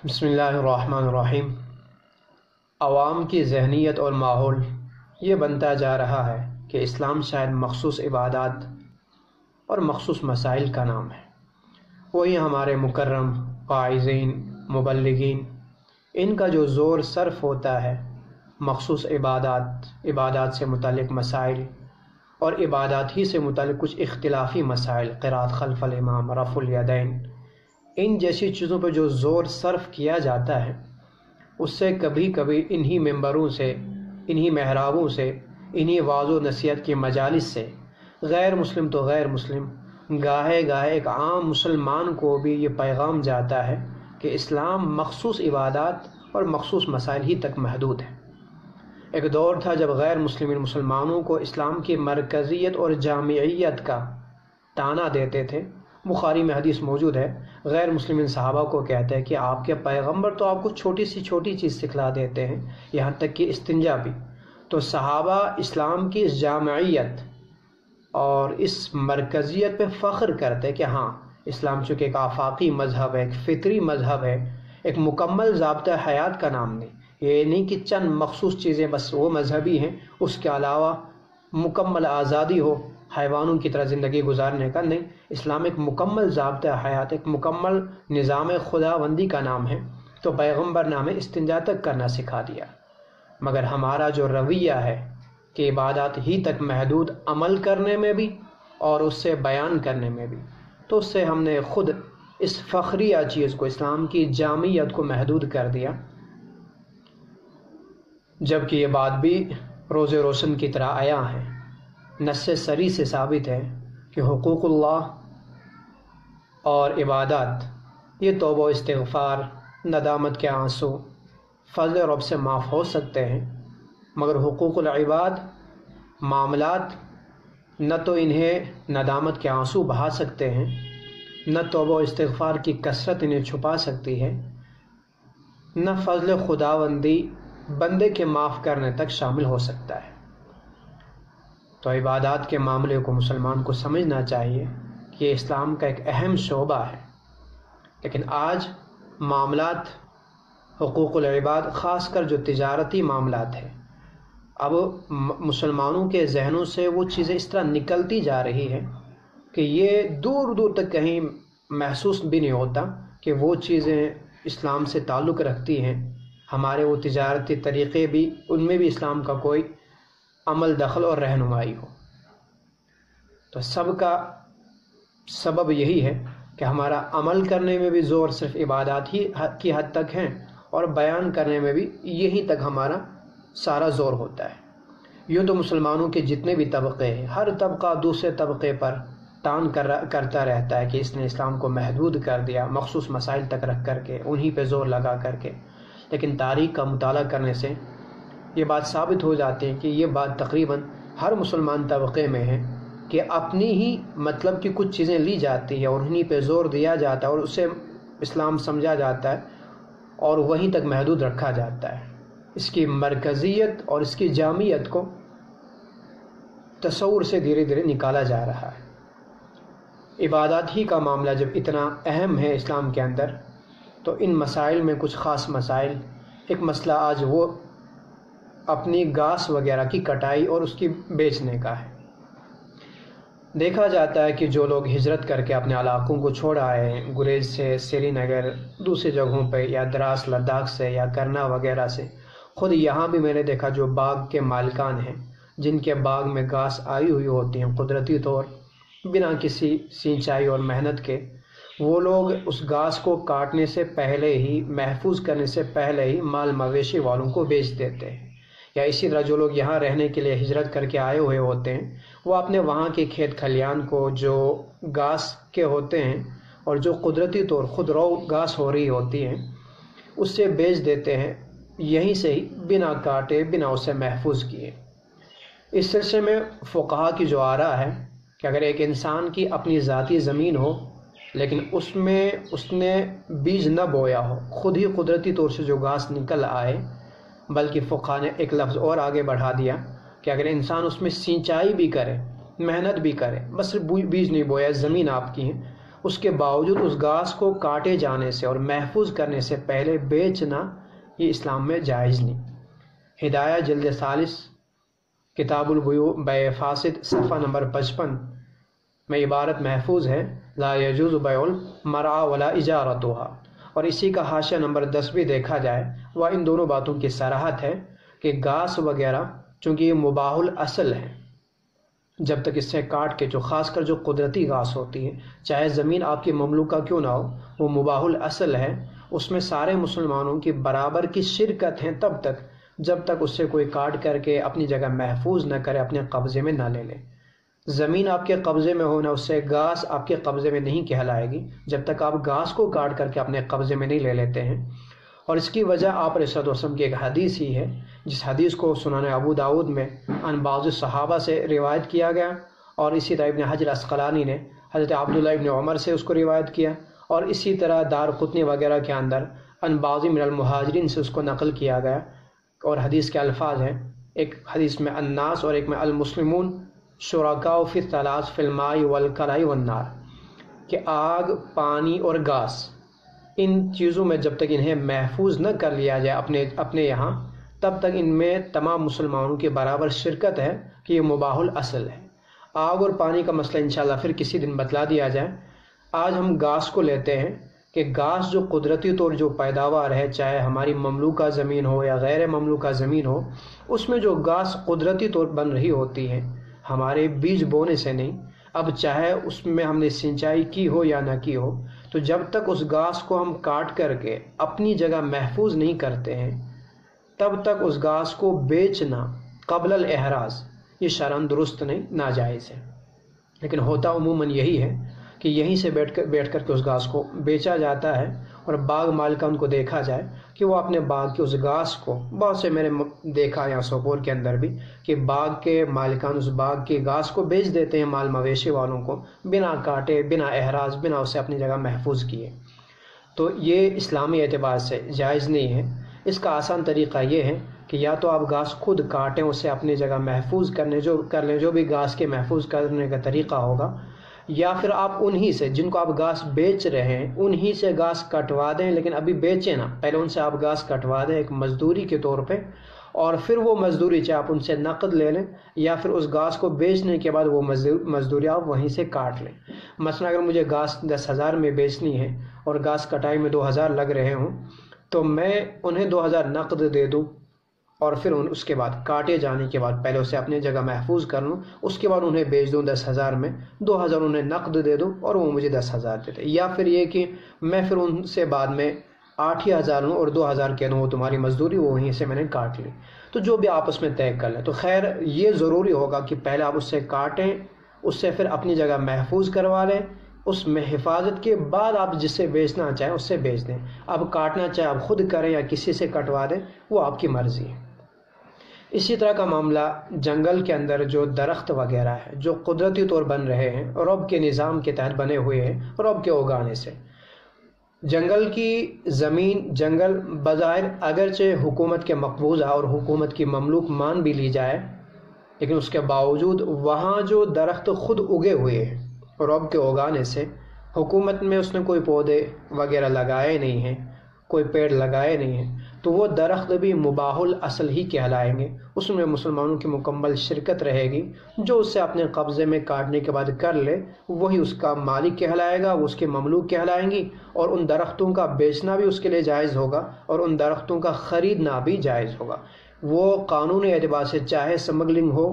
بسم اللہ الرحمن الرحیم۔ عوام کی ذہنیت اور ماحول یہ بنتا جا رہا ہے کہ اسلام شاید مخصوص عبادات اور مخصوص مسائل کا نام ہے۔ وہی ہمارے مکرم واعظین، مبلغین، ان کا جو زور صرف ہوتا ہے مخصوص عبادات سے متعلق مسائل اور عبادات ہی سے متعلق کچھ اختلافی مسائل، قرات خلف الامام، رفع الیدین، ان جیسی چیزوں پہ جو زور صرف کیا جاتا ہے، اس سے کبھی کبھی انہی ممبروں سے، انہی محرابوں سے، انہی وعظ و نصیحت کی مجالس سے غیر مسلم تو غیر مسلم، گاہے گاہے ایک عام مسلمان کو بھی یہ پیغام جاتا ہے کہ اسلام مخصوص عبادات اور مخصوص مسائل ہی تک محدود ہے۔ ایک دور تھا جب غیر مسلمانوں کو اسلام کی مرکزیت اور جامعیت کا طعنہ دیتے تھے۔ بخاری میں حدیث موجود ہے، غیر مسلم صحابہ کو کہتے ہیں کہ آپ کے پیغمبر تو آپ کو چھوٹی سی چھوٹی چیز سکھلا دیتے ہیں، یہاں تک کہ استنجا بھی۔ تو صحابہ اسلام کی اس جامعیت اور اس مرکزیت پہ فخر کرتے کہ ہاں، اسلام چونکہ ایک آفاقی مذہب ہے، ایک فطری مذہب ہے، ایک مکمل ضابطہ حیات کا نام نہیں، یہ نہیں کہ چند مخصوص چیزیں بس وہ مذہبی ہیں، اس کے علاوہ مکمل آزادی ہو حیوانوں کی طرح زندگی گزارنے کا، نہیں، اسلام ایک مکمل ضابطہ حیات، ایک مکمل نظام خداوندی کا نام ہے۔ تو پیغمبر نے ہمیں استنجا تک کرنا سکھا دیا، مگر ہمارا جو رویہ ہے کہ عبادات ہی تک محدود، عمل کرنے میں بھی اور اس سے بیان کرنے میں بھی، تو اس سے ہم نے خود اس فخریہ چیز کو، اسلام کی جامعیت کو محدود کر دیا، جبکہ یہ بات بھی روز روشن کی طرح آیا ہے، نص صریح سے ثابت ہے کہ حقوق اللہ اور عبادات یہ توبہ و استغفار، ندامت کے آنسو فضل رب سے معاف ہو سکتے ہیں، مگر حقوق العباد معاملات نہ تو انہیں ندامت کے آنسو بہا سکتے ہیں، نہ توبہ و استغفار کی کثرت انہیں چھپا سکتی ہے، نہ فضل خداوندی بندے کے معاف کرنے تک شامل ہو سکتا ہے۔ تو عبادات کے معاملے کو مسلمان کو سمجھنا چاہیے کہ یہ اسلام کا ایک اہم شعبہ ہے، لیکن آج معاملات حقوق العباد، خاص کر جو تجارتی معاملات ہیں، اب مسلمانوں کے ذہنوں سے وہ چیزیں اس طرح نکلتی جا رہی ہیں کہ یہ دور دور تک کہیں محسوس بھی نہیں ہوتا کہ وہ چیزیں اسلام سے تعلق رکھتی ہیں، ہمارے وہ تجارتی طریقے بھی، ان میں بھی اسلام کا کوئی عمل دخل اور رہنمائی ہو۔ تو سب کا سبب یہی ہے کہ ہمارا عمل کرنے میں بھی زور صرف عبادات ہی کی حد تک ہے، اور بیان کرنے میں بھی یہی تک ہمارا سارا زور ہوتا ہے۔ یوں تو مسلمانوں کے جتنے بھی طبقے ہیں، ہر طبقہ دوسرے طبقے پر تان کرتا رہتا ہے کہ اس نے اسلام کو محدود کر دیا، مخصوص مسائل تک رکھ کر کے، انہی پہ زور لگا کر کے، لیکن تاریخ کا مطالعہ کرنے سے یہ بات ثابت ہو جاتی ہے کہ یہ بات تقریباً ہر مسلمان طبقے میں ہے کہ اپنی ہی مطلب کی کچھ چیزیں لی جاتی ہے اور انہی پہ زور دیا جاتا ہے اور اسے اسلام سمجھا جاتا ہے اور وہیں تک محدود رکھا جاتا ہے۔ اس کی مرکزیت اور اس کی جامعیت کو تصور سے دھیرے دھیرے نکالا جا رہا ہے۔ عبادات ہی کا معاملہ جب اتنا اہم ہے اسلام کے اندر، تو ان مسائل میں کچھ خاص مسائل، ایک مسئلہ آج وہ اپنی گھاس وغیرہ کی کٹائی اور اس کی بیچنے کا ہے۔ دیکھا جاتا ہے کہ جو لوگ ہجرت کر کے اپنے علاقوں کو چھوڑ آئے ہیں، گریز سے، سری نگر، دوسری جگہوں پہ، یا دراز لداخ سے یا کرنا وغیرہ سے، خود یہاں بھی میں نے دیکھا جو باغ کے مالکان ہیں، جن کے باغ میں گھاس آئی ہوئی ہوتی ہیں قدرتی طور، بنا کسی سینچائی اور محنت کے، وہ لوگ اس گھاس کو کاٹنے سے پہلے ہی، محفوظ کرنے سے پہلے ہی مال مویشی والوں کو بیچ دیتے ہیں۔ یا اسی طرح جو لوگ یہاں رہنے کے لیے ہجرت کر کے آئے ہوئے ہوتے ہیں، وہ اپنے وہاں کے کھیت کھلیان کو جو گھاس کے ہوتے ہیں اور جو قدرتی طور خود رو گھاس ہو رہی ہوتی ہیں، اس سے بیچ دیتے ہیں، یہیں سے ہی بنا کاٹے، بنا اسے محفوظ کیے۔ اس سلسلے میں فقہا کی جو آراء ہے کہ اگر ایک انسان کی اپنی ذاتی زمین ہو لیکن اس میں اس نے بیج نہ بویا ہو، خود ہی قدرتی طور سے جو گھاس نکل آئے، بلکہ فقہا نے ایک لفظ اور آگے بڑھا دیا کہ اگر انسان اس میں سینچائی بھی کرے، محنت بھی کرے، بس بیج نہیں بویا، زمین آپ کی ہے، اس کے باوجود اس گھاس کو کاٹے جانے سے اور محفوظ کرنے سے پہلے بیچنا یہ اسلام میں جائز نہیں۔ ہدایہ جلد 40 کتاب البیوع بیع فاسد صفحہ نمبر 55 میں عبارت محفوظ ہے لا یجوز بیع المرعى ولا اجارتها، اور اسی کا حاشیہ نمبر 10 بھی دیکھا جائے وہ ان دونوں باتوں کی صراحت ہے کہ گھاس وغیرہ چونکہ یہ مباح الاصل ہے، جب تک اس سے کاٹ کے جو خاص کر جو قدرتی گھاس ہوتی ہے، چاہے زمین آپ کی مملوکہ کیوں نہ ہو، وہ مباح الاصل ہے، اس میں سارے مسلمانوں کی برابر کی شرکت ہیں تب تک جب تک اس سے کوئی کاٹ کر کے اپنی جگہ محفوظ نہ کرے، اپنے قبضے میں نہ لے لے۔ زمین آپ کے قبضے میں ہونا اس سے گھاس آپ کے قبضے میں نہیں کہلائے گی جب تک آپ گھاس کو کاٹ کر کے اپنے قبضے میں نہیں لے لیتے ہیں۔ اور اس کی وجہ آپ علیہ الصلوۃ والسلام کی ایک حدیث ہی ہے، جس حدیث کو سنن ابو داؤد میں ان بعض صحابہ سے روایت کیا گیا، اور اسی طرح ابن حجر عسقلانی نے حضرت عبداللہ ابن عمر سے اس کو روایت کیا، اور اسی طرح دارقطنی وغیرہ کے اندر ان بعض من المہاجرین سے اس کو نقل کیا گیا، اور حدیث کے الفاظ ہیں، ایک حدیث میں الناس اور ایک میں المسلمون شرکاء فی الثلاث فی الماء والکلأ والنار، کہ آگ، پانی اور گھاس، ان چیزوں میں جب تک انہیں محفوظ نہ کر لیا جائے اپنے یہاں، تب تک ان میں تمام مسلمانوں کی برابر شرکت ہے کہ یہ مباح الاصل ہے۔ آگ اور پانی کا مسئلہ انشاءاللہ پھر کسی دن بتلا دیا جائے۔ آج ہم گھاس کو لیتے ہیں کہ گھاس جو قدرتی طور جو پیداوار ہے، چاہے ہماری مملوکہ زمین ہو یا غیر مملوکہ زمین ہو، اس میں جو گھاس قدرتی طور بن رہی ہوتی ہے، ہمارے بیج بونے سے نہیں، اب چاہے اس میں ہم نے سینچائی کی ہو یا نہ کی ہو، تو جب تک اس گھاس کو ہم کاٹ کر کے اپنی جگہ محفوظ نہیں کرتے ہیں، تب تک اس گھاس کو بیچنا قبل الاحراز یہ شرعاً درست نہیں، ناجائز ہے۔ لیکن ہوتا عموماً یہی ہے کہ یہیں سے بیٹھ کر کے اس گھاس کو بیچا جاتا ہے، اور باغ مالکان کو دیکھا جائے کہ وہ اپنے باغ کے اس گھاس کو، بہت سے میں نے دیکھا یہاں سوپور کے اندر بھی کہ باغ کے مالکان اس باغ کے گھاس کو بیچ دیتے ہیں مال مویشی والوں کو، بنا کاٹے، بنا احراز، بنا اسے اپنی جگہ محفوظ کیے۔ تو یہ اسلامی اعتبار سے جائز نہیں ہے۔ اس کا آسان طریقہ یہ ہے کہ یا تو آپ گھاس خود کاٹیں، اسے اپنی جگہ محفوظ کر لیں، جو بھی گھاس کے محفوظ کرنے کا طریقہ ہوگا، یا پھر آپ انہی سے جن کو آپ گھاس بیچ رہے ہیں انہی سے گھاس کٹوا دیں، لیکن ابھی بیچیں نہ، پہلے ان سے آپ گھاس کٹوا دیں ایک مزدوری کے طور پہ، اور پھر وہ مزدوری چاہے آپ ان سے نقد لے لیں، یا پھر اس گھاس کو بیچنے کے بعد وہ مزدوری آپ وہیں سے کاٹ لیں۔ مثلا اگر مجھے گھاس 10,000 میں بیچنی ہے اور گھاس کٹائی میں 2,000 لگ رہے ہوں، تو میں انہیں 2,000 نقد دے دوں، اور پھر اس کے بعد کاٹے جانے کے بعد پہلے اسے اپنی جگہ محفوظ کر لوں، اس کے بعد انہیں بیچ دوں 10,000 میں، 2,000 انہیں نقد دے دوں اور وہ مجھے 10,000 دے دیں، یا پھر یہ کہ میں پھر ان سے بعد میں 8,000 لوں اور 2,000 کہہ دوں وہ تمہاری مزدوری، وہ وہیں سے میں نے کاٹ لی۔ تو جو بھی آپس میں طے کر لیں۔ تو خیر یہ ضروری ہوگا کہ پہلے آپ اس سے کاٹیں، اس سے پھر اپنی جگہ محفوظ کروا لیں، اس میں حفاظت کے بعد آپ جس سے بیچنا چاہیں اس سے بیچ دیں۔ اب کاٹنا چاہے آپ خود کریں یا کسی سے کٹوا دیں، وہ آپ کی مرضی ہے۔ اسی طرح کا معاملہ جنگل کے اندر جو درخت وغیرہ ہے جو قدرتی طور بن رہے ہیں، رب کے نظام کے تحت بنے ہوئے ہیں، رب کے اگانے سے، جنگل کی زمین، جنگل بظاہر اگرچہ حکومت کے مقبوضہ اور حکومت کی مملوک مان بھی لی جائے، لیکن اس کے باوجود وہاں جو درخت خود اگے ہوئے ہیں رب کے اگانے سے، حکومت میں اس نے کوئی پودے وغیرہ لگائے نہیں ہیں، کوئی پیڑ لگائے نہیں ہیں، تو وہ درخت بھی مباح الاصل ہی کہلائیں گے، اس میں مسلمانوں کی مکمل شرکت رہے گی۔ جو اسے اپنے قبضے میں کاٹنے کے بعد کر لے وہی اس کا مالک کہلائے گا، وہ اس کے مملوک کہلائیں گی، اور ان درختوں کا بیچنا بھی اس کے لیے جائز ہوگا اور ان درختوں کا خریدنا بھی جائز ہوگا۔ وہ قانونی اعتبار سے چاہے سمگلنگ ہو